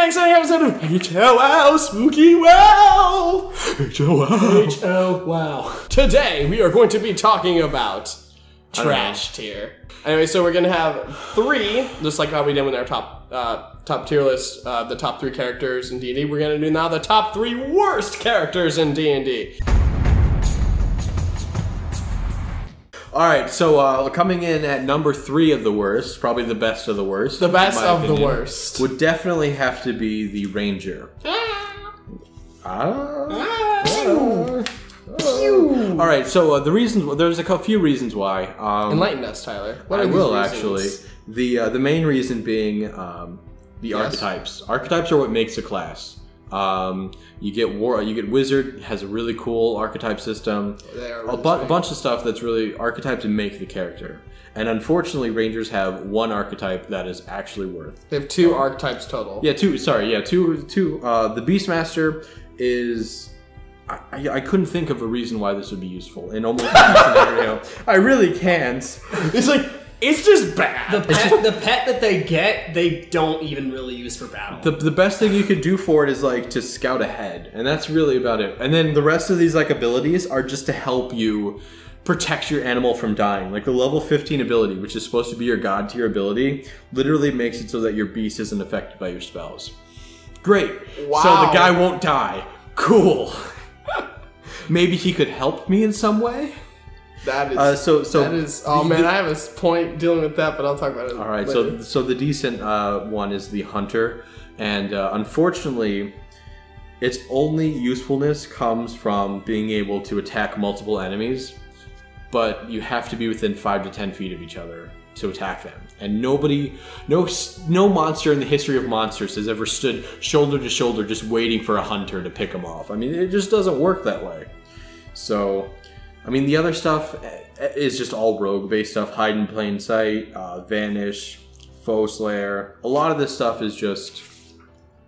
an exciting episode of HLwow Spooky Wow! HLwow. HLwow. Today, we are going to be talking about trash tier. Anyway, so we're going to have 3, just like how we did with our top tier list, the top 3 characters in D&D. We're going to do now the top 3 worst characters in D&D. Alright, so coming in at number 3 of the worst, probably the best of the worst. The best of the worst. Would definitely have to be the Ranger. Alright, so the reasons, there's a few reasons why. Enlighten us, Tyler. What I will, actually. The main reason being the archetypes. Archetypes are what makes a class. You get Wizard, has a really cool archetype system. A bunch of stuff that's really archetypes make the character. And unfortunately, Rangers have one archetype that is actually worth. They have 2 archetypes total. Yeah, 2. Sorry, yeah, 2. The Beastmaster is. I couldn't think of a reason why this would be useful in almost any scenario. I really can't. It's like. It's just bad. The pet that they get, they don't even really use for battle. The best thing you could do for it is like to scout ahead, and that's really about it. And then the rest of these like abilities are just to help you protect your animal from dying. Like the level 15 ability, which is supposed to be your god tier ability, literally makes it so that your beast isn't affected by your spells. Great. Wow. So the guy won't die. Cool. Maybe he could help me in some way. That is that is. Oh man, I have a point dealing with that, but I'll talk about it. All right, later. so the decent one is the Hunter, and unfortunately, its only usefulness comes from being able to attack multiple enemies, but you have to be within 5 to 10 feet of each other to attack them. And no monster in the history of monsters has ever stood shoulder to shoulder just waiting for a hunter to pick them off. I mean, it just doesn't work that way. So. I mean, the other stuff is just all rogue-based stuff. Hide in plain sight, vanish, foe slayer. A lot of this stuff is just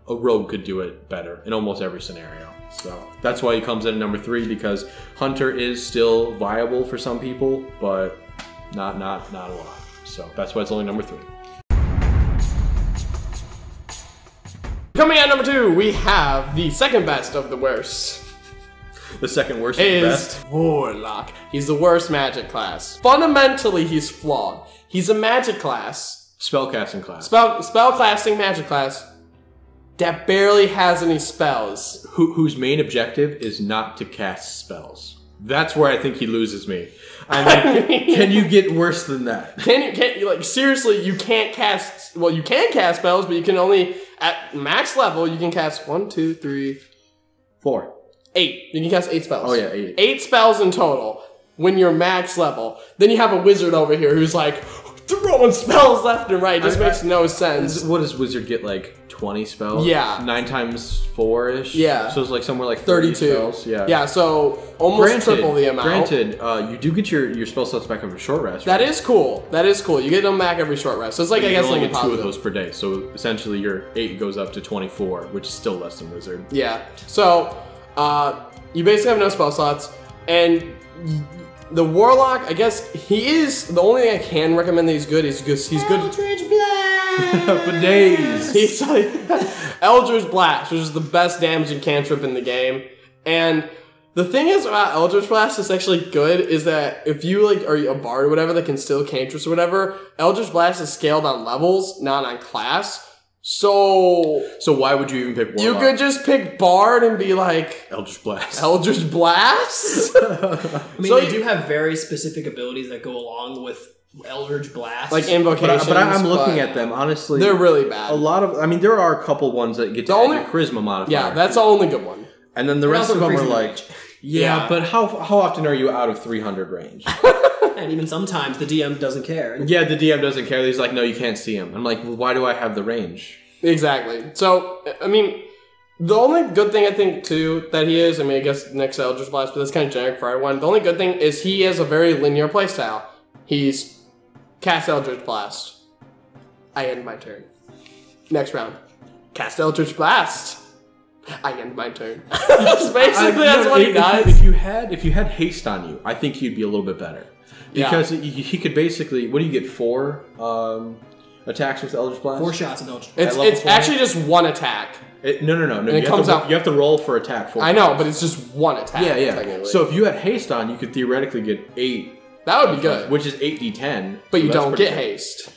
a rogue could do it better in almost every scenario. So that's why he comes in at number 3, because Hunter is still viable for some people, but not a lot. So that's why it's only number 3. Coming at number 2, we have the second best of the worst. The second worst is the best. Warlock. He's the worst magic class. Fundamentally, he's flawed. He's a magic class. Spellcasting class. Spellcasting magic class that barely has any spells. Whose main objective is not to cast spells. That's where I think he loses me. I mean, can you get worse than that? Can you like seriously? You can't cast. Well, you can cast spells, but you can only at max level. You can cast 1, 2, 3, 4. 8. You can cast 8 spells. Oh yeah, 8. 8 spells in total when you're max level. Then you have a wizard over here who's like throwing spells left and right. It just makes no sense. What does wizard get, like 20 spells? Yeah. 9 times 4-ish? Yeah. So it's like somewhere like 32 spells. Yeah. Yeah, so almost triple the amount. Granted, you do get your spell slots back every short rest. That is cool. That is cool. You get them back every short rest. So it's like, I guess, only like get 2 of those per day. So essentially your 8 goes up to 24, which is still less than wizard. Yeah. So, you basically have no spell slots, and the Warlock, I guess, he is, the only thing I can recommend that he's good is because he's good. Eldritch Blast! For days! He's like, Eldritch Blast, which is the best damaging cantrip in the game, and the thing is about Eldritch Blast is actually good is that if you like are a bard or whatever that can steal cantrips or whatever, Eldritch Blast is scaled on levels, not on class. So why would you even pick Warlock? You could just pick Bard and be like Eldritch Blast. Eldritch Blast? I mean, so they do have very specific abilities that go along with Eldritch Blast. Like invocations. But I'm looking at them, honestly. They're really bad. A lot of, I mean, there are a couple ones that get to add your charisma modifier. Yeah, that's the only good one. And then the rest of them are like, yeah, but how often are you out of 300 range? And even sometimes the DM doesn't care. Yeah, the DM doesn't care. He's like, no, you can't see him. I'm like, well, why do I have the range? Exactly. So, I mean, the only good thing I think, too, that he is, I mean, I guess next to Eldritch Blast, but that's kind of generic for everyone. The only good thing is he has a very linear playstyle. He's cast Eldritch Blast. I end my turn. Next round. Cast Eldritch Blast. I end my turn. Just basically, that's what he does. If you had haste on you, I think he'd be a little bit better. Because he could basically, what do you get, 4? attacks with Eldritch Blast? 4 shots of Eldritch Blast. It's actually just 1 attack. No. It comes out. You have to roll for attack. 4 I know, but it's just 1 attack. Yeah. So if you had haste on, you could theoretically get 8. That would be good. Which is 8d10. But you don't get haste.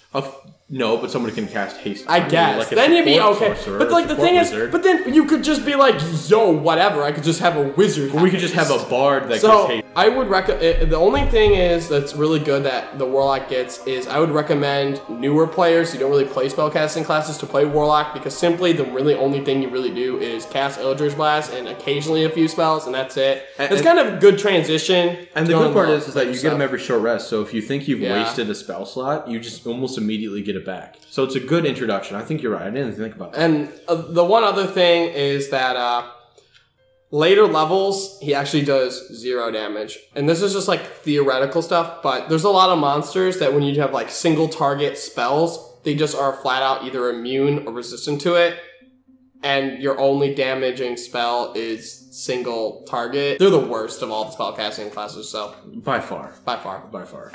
No, but somebody can cast haste. I guess. Like then you'd be okay. But like the thing is, but then you could just be like, yo, whatever. I could just have a wizard. We could just have a bard that gets haste. I would recommend. The only thing is that's really good that the Warlock gets is I would recommend newer players who don't really play spellcasting classes to play Warlock because simply the really only thing you really do is cast Eldritch Blast and occasionally a few spells and that's it. It's kind of a good transition. And the good part is that you get them every short rest. So if you think you've wasted a spell slot, you just almost immediately get it back. So it's a good introduction. I think you're right. I didn't think about that. And the one other thing is that later levels, he actually does 0 damage. And this is just like theoretical stuff, but there's a lot of monsters that when you have like single target spells, they just are flat out either immune or resistant to it. And your only damaging spell is single target. They're the worst of all the spellcasting classes, so. By far. By far. By far.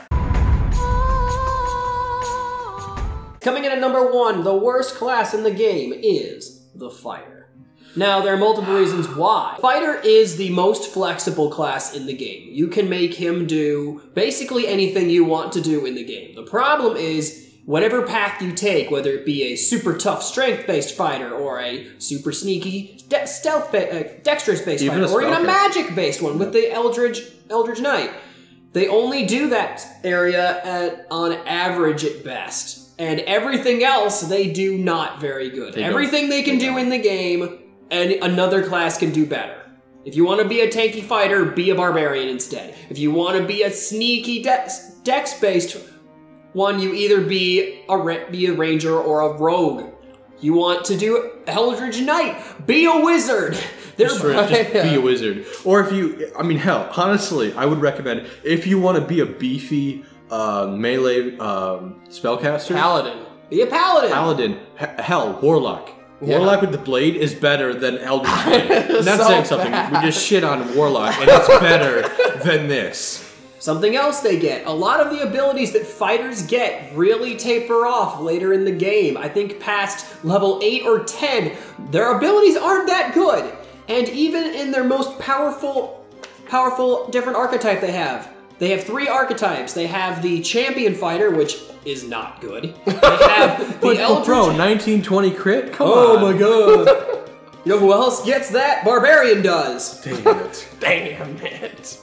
Coming in at number 1, the worst class in the game is the Fighter. Now, there are multiple reasons why. Fighter is the most flexible class in the game. You can make him do basically anything you want to do in the game. The problem is, whatever path you take, whether it be a super tough strength-based fighter or a super sneaky dexterous-based fighter, or even a magic-based one with the Eldritch Knight, they only do that area on average at best. And everything else, they do not very good. Everything they can do in the game, and another class can do better. If you want to be a tanky fighter, be a barbarian instead. If you want to be a sneaky dex-based one, you either be a ranger or a rogue. You want to do Eldritch Knight, be a wizard. Just be a wizard. Or if you, I mean, hell, honestly, I would recommend, if you want to be a beefy melee spellcaster. Paladin. Be a paladin. Paladin. Hell, Warlock. Yeah. Warlock with the blade is better than Eldritch Knight. Not so saying something. bad. We just shit on Warlock, and it's better than this. Something else they get. A lot of the abilities that fighters get really taper off later in the game. I think past level 8 or 10, their abilities aren't that good. And even in their most powerful different archetype they have 3 archetypes. They have the champion fighter, which is not good. They have the Eldritch... Bro, 1920 crit? Come on. Oh my god. You know who else gets that? Barbarian does. Damn it. Damn it.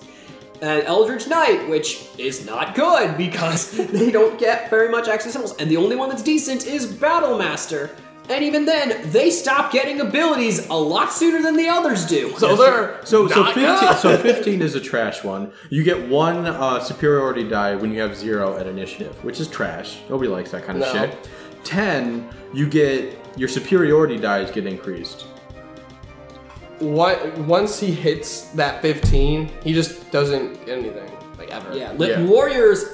And Eldritch Knight, which is not good because they don't get very much access symbols. And the only one that's decent is Battlemaster. And even then, they stop getting abilities a lot sooner than the others do. So they're so 15 is a trash one. You get 1 superiority die when you have 0 at initiative, which is trash. Nobody likes that kind of shit. 10, you get your superiority dies get increased. Once he hits that 15, he just doesn't get anything, like ever. Yeah, Warriors.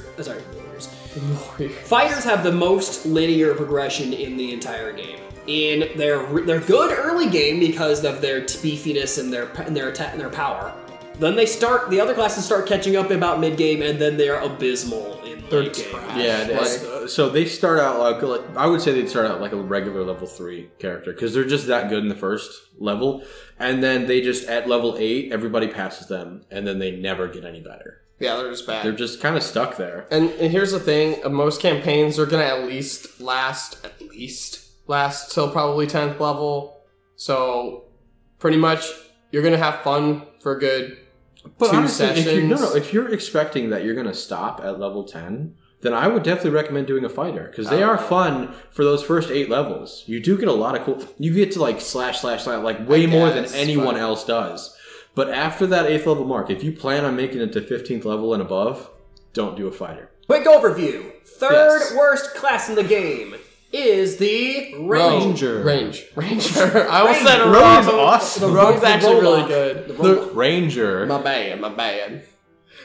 Fighters have the most linear progression in the entire game. They're good early game because of their beefiness and their attack and their power. Then the other classes start catching up about mid game, and then they're abysmal in late game. Yeah, so they start out like I would say they'd start out like a regular level 3 character because they're just that good in the first level, and then they just at level 8 everybody passes them, and then they never get any better. Yeah, they're just bad. They're just kind of stuck there. And here's the thing: most campaigns are gonna at least last till probably 10th level. So pretty much you're gonna have fun for a good 2 sessions. If you're expecting that you're gonna stop at level 10, then I would definitely recommend doing a fighter because they are fun for those first 8 levels. You do get a lot of cool. You get to like slash like way more than anyone else does. But after that 8th level mark, if you plan on making it to 15th level and above, don't do a fighter. Quick overview. Third worst class in the game is the Ranger. Ranger. I almost said a rogue. Is awesome. The rogue's actually really good. The Ranger. My bad.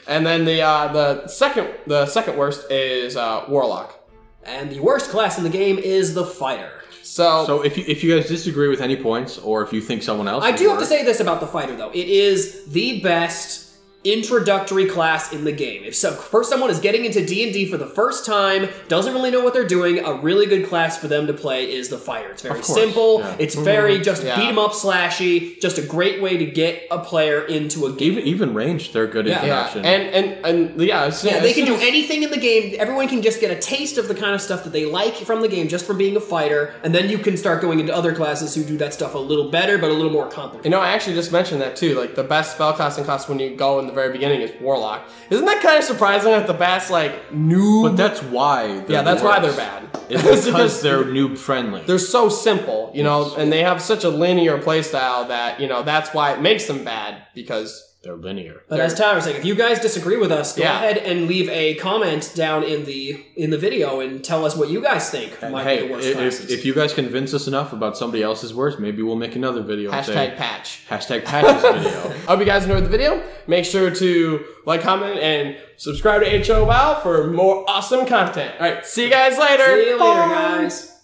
And then the second worst is Warlock. And the worst class in the game is the Fighter. So if you guys disagree with any points, or if you think someone else, I do have to say this about the Fighter though: it is the best introductory class in the game. If someone is getting into D&D for the first time, doesn't really know what they're doing, a really good class for them to play is the fighter. It's very simple. Yeah. It's very just beat 'em up slashy. Just a great way to get a player into a game. Even ranged, they're good introduction. And they can do anything in the game. Everyone can just get a taste of the kind of stuff that they like from the game just from being a fighter, and then you can start going into other classes who do that stuff a little better, but a little more complicated. You know, I actually just mentioned that too. Like the best spellcasting class when you go in the very beginning is Warlock. Isn't that kind of surprising that the best like noob? But that's why. That's why they're bad. It's because they're noob friendly. They're so simple, you know, and they have such a linear playstyle that that's why it makes them bad, because they're linear. But as Tyler was saying, if you guys disagree with us, go ahead and leave a comment down in the video and tell us what you guys think might be the worst classes. If you guys convince us enough about somebody else's worst, maybe we'll make another video. Hashtag patch. Hashtag patches video. I hope you guys enjoyed the video. Make sure to like, comment, and subscribe to HLwow for more awesome content. All right, see you guys later. See you later, guys.